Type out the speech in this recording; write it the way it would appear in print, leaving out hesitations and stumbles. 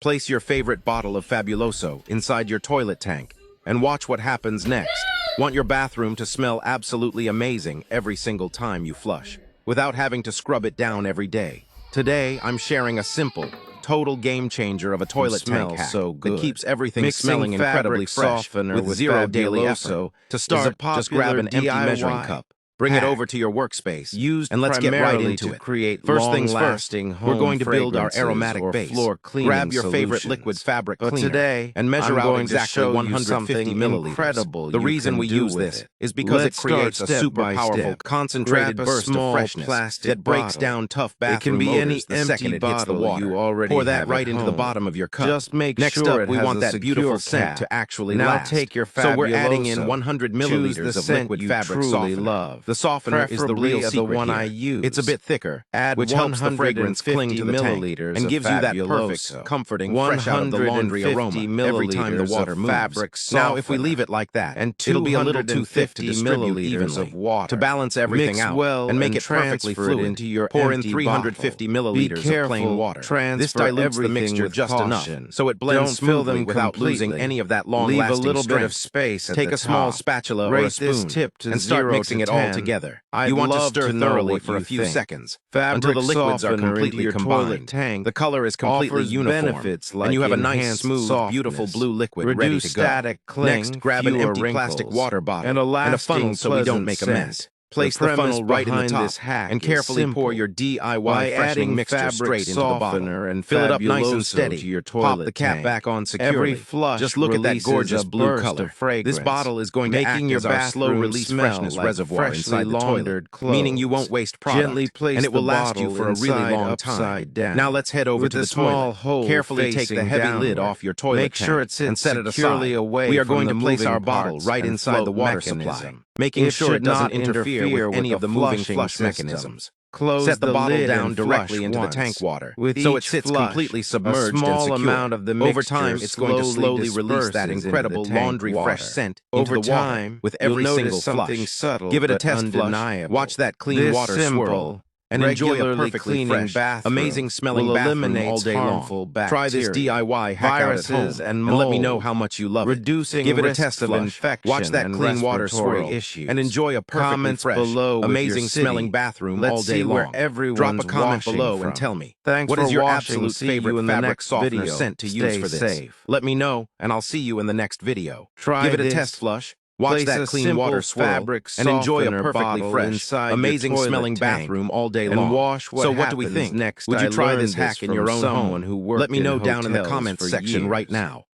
Place your favorite bottle of Fabuloso inside your toilet tank and watch what happens next. Want your bathroom to smell absolutely amazing every single time you flush, without having to scrub it down every day. Today, I'm sharing a simple, total game changer of a toilet tank hack that keeps everything smelling incredibly fresh with zero daily effort. To start, just grab an empty measuring cup. Bring it over to your workspace, and let's get right into it. First things first, we're going to build our aromatic base. Grab your favorite liquid fabric cleaner and measure out exactly 150 milliliters. The reason we use this is because it creates a super powerful, concentrated burst of freshness that breaks down tough bathroom odors the second it hits the water. Pour that right into the bottom of your cup. Next up, we want that beautiful scent to actually last. So we're adding in 100 milliliters of liquid fabric softener. The softener is the real secret here. It's a bit thicker, which helps the fragrance cling to the tank and gives you that perfect, comforting, fresh out of the laundry aroma every time the water moves. Now, if we leave it like that, it'll be a little too thick to distribute evenly. To balance everything out and make it perfectly fluid, pour in 350 milliliters of plain water. This dilutes the mixture just enough, so it blends smoothly without losing any of that long-lasting strength. Take a small spatula or a spoon and start mixing it all together. You want to stir thoroughly for a few seconds until the liquids are completely combined. The color is completely uniform, and you have a nice, smooth, beautiful blue liquid ready to go. Next, grab an empty plastic water bottle and a funnel so we don't make a mess. Place the funnel right in the top and carefully pour your DIY freshening mixture straight into the bottle and fill it up nice and steady. Pop the cap back on securely. Just look at that gorgeous blue color. This bottle is going to act as our slow-release freshness reservoir inside the toilet, meaning you won't waste product, and it will last you for a really long time. Now let's head over to the toilet. Carefully take the heavy lid off your toilet tank and set it aside. We are going to place our bottle right inside the water supply, making sure it doesn't interfere with any of the moving flush mechanisms. Set the bottle down directly into the tank water, so it sits completely submerged and secure. Over time, it's going to slowly release that incredible laundry fresh scent into the water with every single flush. Give it a test flush, watch that clean water swirl, and enjoy a perfectly fresh, amazing smelling bathroom all day long. Try this DIY hack out at home and let me know how much you love it. Give it a test flush, watch that clean water swirl, and enjoy a perfectly fresh, amazing smelling bathroom all day long. Drop a comment below and tell me, what is your absolute favorite fabric softener scent to use for this? Let me know, and I'll see you in the next video. Give it a test flush. Watch that clean water swirl and enjoy a perfectly fresh, amazing smelling bathroom all day long. So what do we think? Would you try this hack in your own home? Let me know down in the comments section right now.